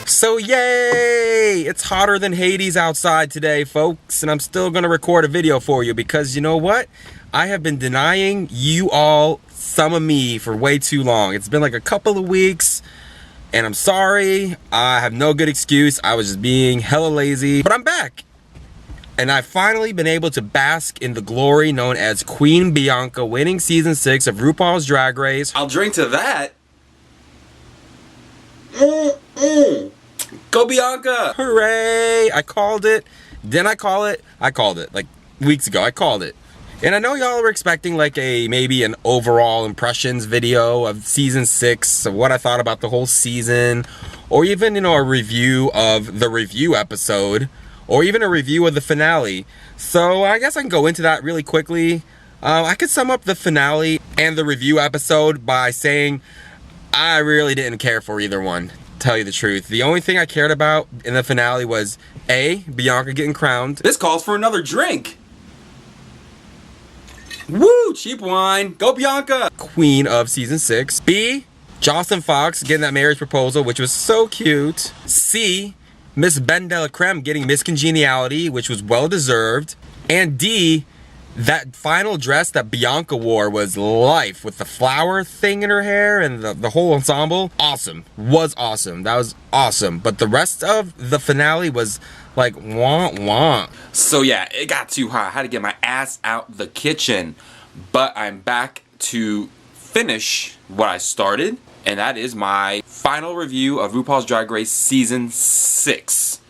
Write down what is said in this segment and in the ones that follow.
So yay! It's hotter than Hades outside today, folks, and I'm still gonna record a video for you because you know what? I have been denying you all some of me for way too long. It's been like a couple of weeks, and I'm sorry. I have no good excuse. I was just being hella lazy, but I'm back. And I've finally been able to bask in the glory known as Queen Bianca winning season 6 of RuPaul's Drag Race. I'll drink to that. Go Bianca! Hooray! I called it. Didn't I call it? I called it like weeks ago. I called it. And I know y'all were expecting like maybe an overall impressions video of season 6, of what I thought about the whole season, or even, you know, a review of the review episode, or even a review of the finale. So I guess I can go into that really quickly. I could sum up the finale and the review episode by saying I really didn't care for either one, to tell you the truth. The only thing I cared about in the finale was A, Bianca getting crowned. This calls for another drink. Woo! Cheap wine. Go Bianca! Queen of season 6. B, Jocelyn Fox getting that marriage proposal, which was so cute. C, Miss Ben de la Creme getting Miss Congeniality, which was well deserved. And D, that final dress that Bianca wore was life, with the flower thing in her hair and the whole ensemble. Awesome. Was awesome. That was awesome. But the rest of the finale was like wah. So yeah, it got too hot. I had to get my ass out the kitchen. But I'm back to finish what I started, and that is my final review of RuPaul's Drag Race season 6.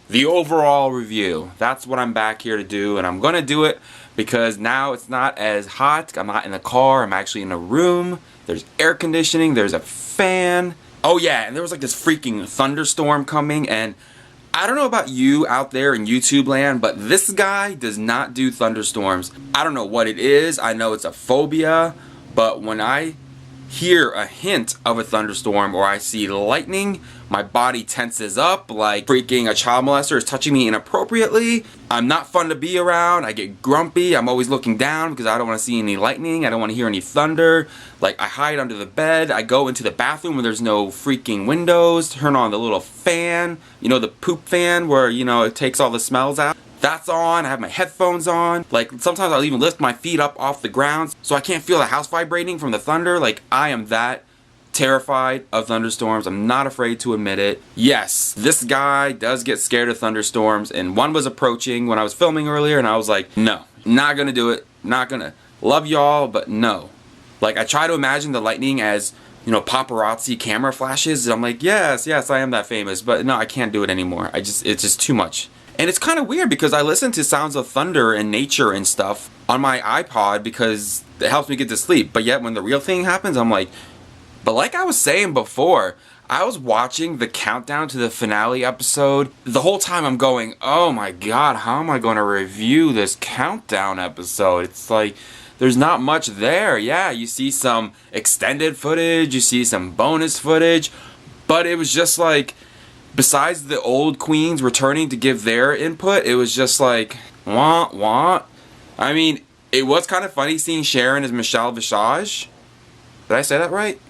The overall review. That's what I'm back here to do, and I'm gonna do it because now it's not as hot. I'm not in the car, I'm actually in a room. There's air conditioning, there's a fan. Oh yeah, and there was like this freaking thunderstorm coming, and I don't know about you out there in YouTube land, but this guy does not do thunderstorms. I don't know what it is. I know it's a phobia, but when I hear a hint of a thunderstorm or I see lightning, my body tenses up like freaking a child molester is touching me inappropriately. I'm not fun to be around. I get grumpy. I'm always looking down because I don't want to see any lightning. I don't want to hear any thunder. Like, I hide under the bed. I go into the bathroom where there's no freaking windows, turn on the little fan, you know, the poop fan where, you know, it takes all the smells out. That's on. I have my headphones on. Like, sometimes I'll even lift my feet up off the ground so I can't feel the house vibrating from the thunder. Like, I am that terrified of thunderstorms. I'm not afraid to admit it. Yes, this guy does get scared of thunderstorms, and one was approaching when I was filming earlier, and I was like, no, not gonna do it. Not gonna. Love y'all, but no. Like, I try to imagine the lightning as, you know, paparazzi camera flashes, and I'm like, yes, I am that famous, but no, I can't do it anymore. It's just too much. And it's kind of weird because I listen to sounds of thunder and nature and stuff on my iPod because it helps me get to sleep. But yet when the real thing happens, I'm like, but like I was saying before, I was watching the countdown to the finale episode. The whole time I'm going, oh my god, how am I going to review this countdown episode? It's like, there's not much there. Yeah, you see some extended footage, you see some bonus footage, but it was just like, besides the old queens returning to give their input, it was just like, wah. I mean, it was kind of funny seeing Sharon as Michelle Visage. Did I say that right?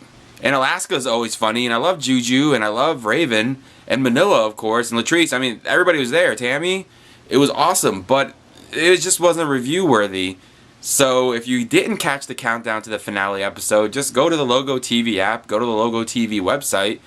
And Alaska's always funny, and I love Juju, and I love Raven, and Manila, of course, and Latrice. I mean, everybody was there. Tammy, it was awesome, but it just wasn't review worthy. So if you didn't catch the countdown to the finale episode, just go to the Logo TV app, go to the Logo TV website,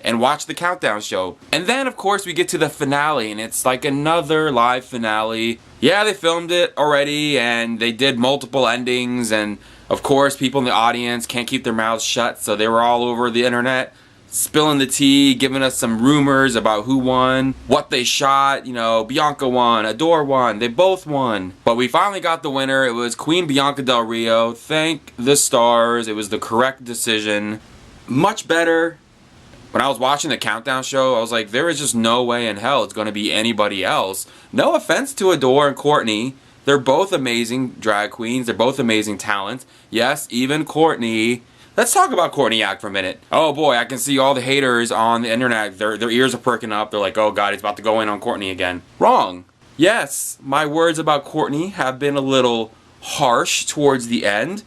and watch the countdown show. And then, of course, we get to the finale, and it's like another live finale. Yeah, they filmed it already, and they did multiple endings, and of course, people in the audience can't keep their mouths shut, so they were all over the internet spilling the tea, giving us some rumors about who won, what they shot. You know, Bianca won, Adore won, they both won. But we finally got the winner. It was Queen Bianca Del Rio. Thank the stars. It was the correct decision. Much better. When I was watching the countdown show, I was like, there is just no way in hell it's going to be anybody else. No offense to Adore and Courtney. They're both amazing drag queens. They're both amazing talents. Yes, even Courtney. Let's talk about Courtney Act for a minute. Oh boy, I can see all the haters on the internet. Their ears are perking up. They're like, oh god, he's about to go in on Courtney again. Wrong. Yes, my words about Courtney have been a little harsh towards the end,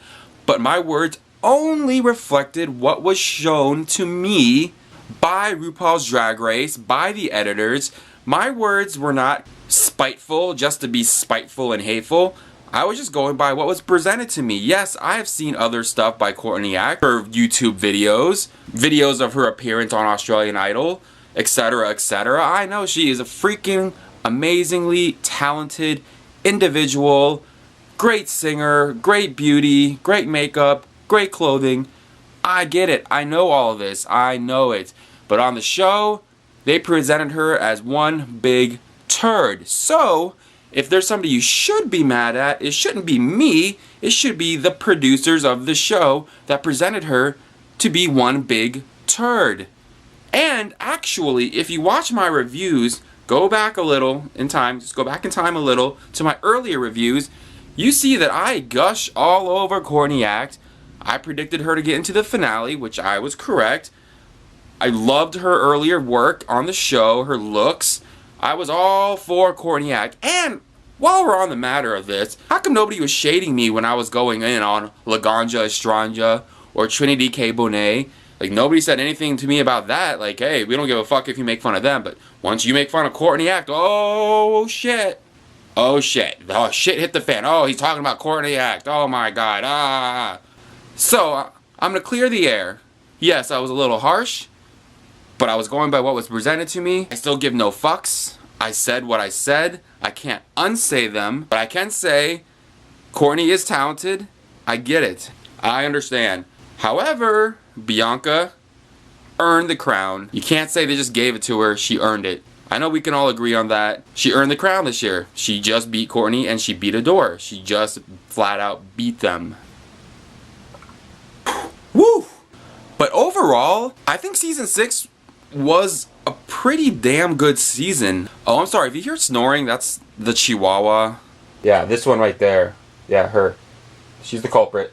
but my words only reflected what was shown to me by RuPaul's Drag Race, by the editors. My words were not spiteful just to be spiteful and hateful. I was just going by what was presented to me. Yes, I have seen other stuff by Courtney Act, her YouTube videos of her appearance on Australian Idol, etc., etc. I know she is a freaking amazingly talented individual, great singer, great beauty, great makeup, great clothing. I get it. I know all of this. I know it. But on the show, they presented her as one big turd. So, if there's somebody you should be mad at, it shouldn't be me. It should be the producers of the show that presented her to be one big turd. And actually, if you watch my reviews, go back a little in time, just go back in time a little to my earlier reviews, you see that I gush all over Courtney Act. I predicted her to get into the finale, which I was correct. I loved her earlier work on the show, her looks. I was all for Courtney Act. And while we're on the matter of this, how come nobody was shading me when I was going in on Laganja Estranja or Trinity K. Bonet? Like, nobody said anything to me about that. Like, hey, we don't give a fuck if you make fun of them. But once you make fun of Courtney Act, oh shit. Oh shit. Oh shit hit the fan. Oh, he's talking about Courtney Act. Oh my god. Ah. So, I'm going to clear the air. Yes, I was a little harsh, but I was going by what was presented to me. I still give no fucks. I said what I said. I can't unsay them, but I can say Courtney is talented. I get it. I understand. However, Bianca earned the crown. You can't say they just gave it to her. She earned it. I know we can all agree on that. She earned the crown this year. She just beat Courtney and she beat Adore. She just flat out beat them. Woo! But overall, I think season 6 was a pretty damn good season. Oh, I'm sorry. If you hear snoring, that's the Chihuahua. Yeah, this one right there. Yeah, her. She's the culprit.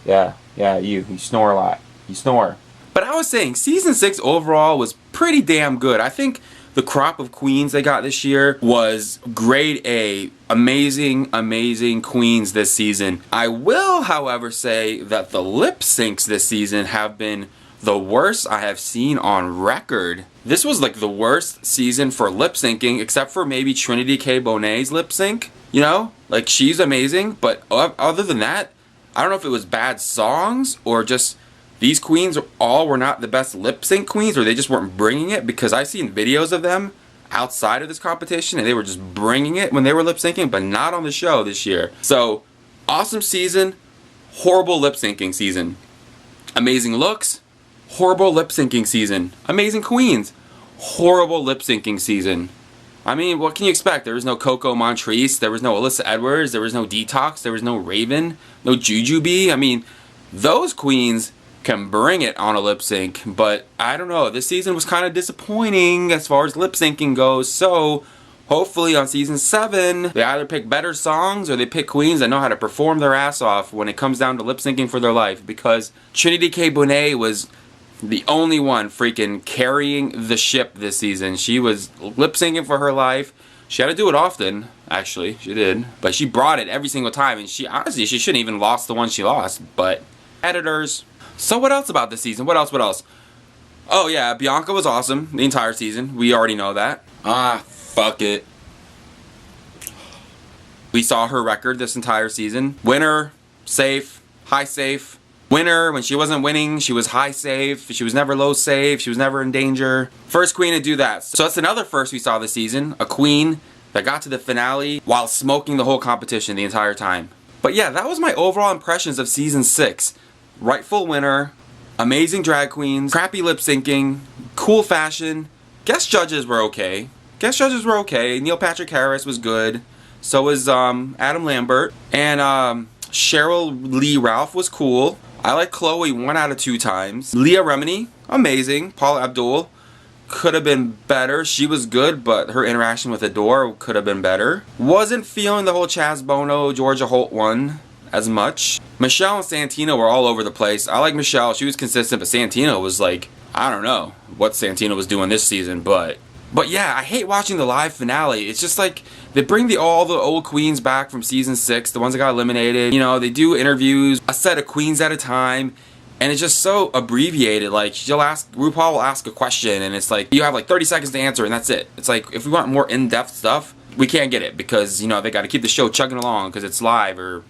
Yeah, you snore a lot. You snore. But I was saying, season 6 overall was pretty damn good. I think the crop of queens they got this year was grade A. Amazing, amazing queens this season. I will, however, say that the lip syncs this season have been the worst I have seen on record. This was like the worst season for lip syncing, except for maybe Trinity K. Bonet's lip sync. You know, like, she's amazing, but other than that, I don't know if it was bad songs or just these queens all were not the best lip sync queens, or they just weren't bringing it, because I've seen videos of them outside of this competition and they were just bringing it when they were lip syncing, but not on the show this year. So, awesome season, horrible lip syncing season. Amazing looks, horrible lip syncing season. Amazing queens, horrible lip syncing season. I mean, what can you expect? There was no Coco Montrese, there was no Alyssa Edwards, there was no Detox, there was no Raven, no Jujubee. I mean, those queens can bring it on a lip sync, but I don't know. This season was kind of disappointing as far as lip syncing goes, so hopefully on season 7, they either pick better songs or they pick queens that know how to perform their ass off when it comes down to lip syncing for their life, because Trinity K. Bonet was the only one freaking carrying the ship this season. She was lip syncing for her life. She had to do it often, actually, she did, but she brought it every single time, and she honestly, she shouldn't even lost the one she lost, but editors. So what else about this season? What else? Oh yeah, Bianca was awesome the entire season. We already know that. Ah, fuck it. We saw her record this entire season. Winner, safe, high safe. Winner, when she wasn't winning, she was high safe. She was never low safe. She was never in danger. First queen to do that. So that's another first we saw this season. A queen that got to the finale while smoking the whole competition the entire time. But yeah, that was my overall impressions of season 6. Rightful winner, amazing drag queens, crappy lip syncing, cool fashion. Guest judges were okay. Neil Patrick Harris was good. So was Adam Lambert. And Cheryl Lee Ralph was cool. I like Chloe 1 out of 2 times. Leah Remini, amazing. Paula Abdul could have been better. She was good, but her interaction with Adore could have been better. Wasn't feeling the whole Chaz Bono, Georgia Holt one as much. Michelle and Santino were all over the place. I like Michelle, she was consistent, but Santino was like, I don't know what Santino was doing this season, but yeah, I hate watching the live finale. It's just like, they bring all the old queens back from season 6, the ones that got eliminated. You know, they do interviews, a set of queens at a time, And it's just so abbreviated. Like, RuPaul will ask a question, and it's like, you have like 30 seconds to answer, and that's it. It's like, if we want more in-depth stuff, we can't get it, because, you know, they got to keep the show chugging along, because it's live.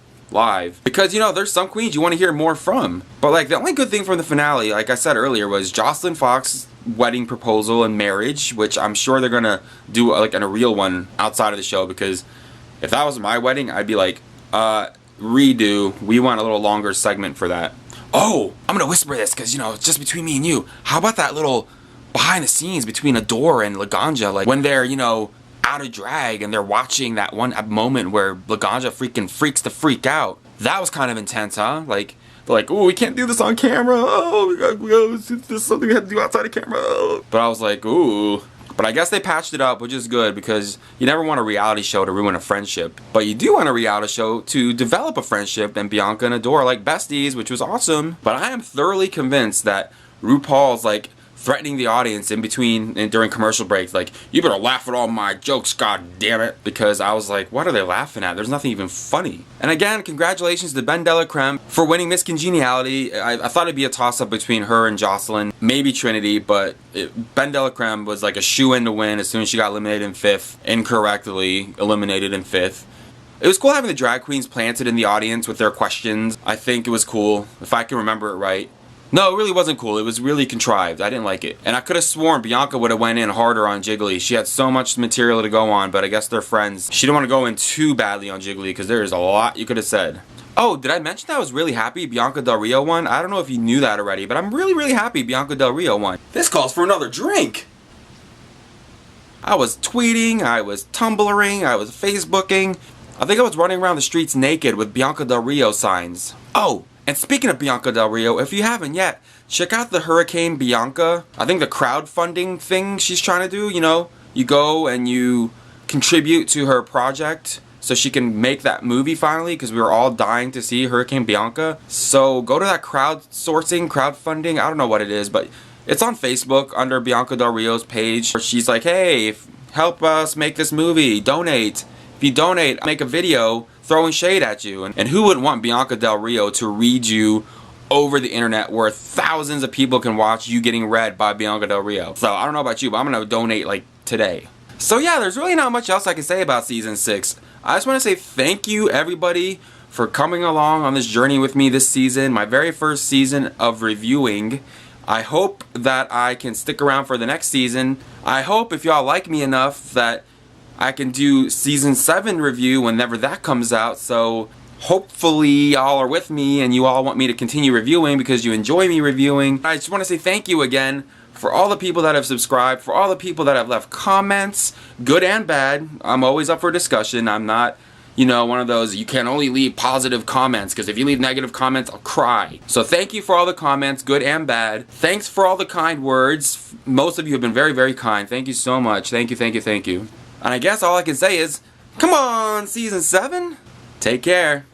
Because, you know, there's some queens you want to hear more from. But, like, the only good thing from the finale, like I said earlier, was Jocelyn Fox's wedding proposal and marriage, which I'm sure they're going to do, like, a real one outside of the show, because if that was my wedding, I'd be like, redo. We want a little longer segment for that. Oh, I'm going to whisper this, because, you know, it's just between me and you. How about that little behind the scenes between Adore and Laganja, like, when they're, you know, out of drag and they're watching that one moment where Laganja freaking freaks the freak out. That was kind of intense, huh? Like, they're like, oh, we can't do this on camera. Oh, this is something we have to do outside of camera. But I was like, ooh. But I guess they patched it up, which is good, because you never want a reality show to ruin a friendship. But you do want a reality show to develop a friendship, and Bianca and Adore like besties, which was awesome. But I am thoroughly convinced that RuPaul's like threatening the audience in between and during commercial breaks, like, you better laugh at all my jokes, god damn it, because I was like, what are they laughing at? There's nothing even funny. And again, congratulations to Ben Delacreme for winning Miss Congeniality. I thought it'd be a toss-up between her and Jocelyn, maybe Trinity, but Ben Delacreme was like a shoe-in to win as soon as she got eliminated in 5th, incorrectly eliminated in 5th. It was cool having the drag queens planted in the audience with their questions. I think it was cool, if I can remember it right. No, it really wasn't cool. It was really contrived. I didn't like it. And I could have sworn Bianca would have went in harder on Jiggly. She had so much material to go on, but I guess they're friends. She didn't want to go in too badly on Jiggly, because there's a lot you could have said. Oh, did I mention that I was really happy Bianca Del Rio won? I don't know if you knew that already, but I'm really, really happy Bianca Del Rio won. This calls for another drink! I was tweeting, I was Tumblring, I was Facebooking. I think I was running around the streets naked with Bianca Del Rio signs. Oh! And speaking of Bianca Del Rio, if you haven't yet, check out the Hurricane Bianca. I think the crowdfunding thing she's trying to do, you know, you go and you contribute to her project so she can make that movie finally, because we were all dying to see Hurricane Bianca. So go to that crowdfunding, I don't know what it is, but it's on Facebook under Bianca Del Rio's page. She's like, hey, help us make this movie, donate. If you donate, I'll make a video throwing shade at you. And who would want Bianca Del Rio to read you over the internet where thousands of people can watch you getting read by Bianca Del Rio? So I don't know about you, but I'm gonna donate like today. So yeah, there's really not much else I can say about season 6. I just want to say thank you everybody for coming along on this journey with me this season, my very first season of reviewing. I hope that I can stick around for the next season. I hope if y'all like me enough that I can do season 7 review whenever that comes out. So hopefully y'all are with me and you all want me to continue reviewing because you enjoy me reviewing. I just want to say thank you again for all the people that have subscribed, for all the people that have left comments, good and bad. I'm always up for discussion. I'm not, you know, one of those, you can only leave positive comments, because if you leave negative comments, I'll cry. So thank you for all the comments, good and bad. Thanks for all the kind words. Most of you have been very, very kind. Thank you so much. Thank you, thank you, thank you. And I guess all I can say is, come on, season 7. Take care.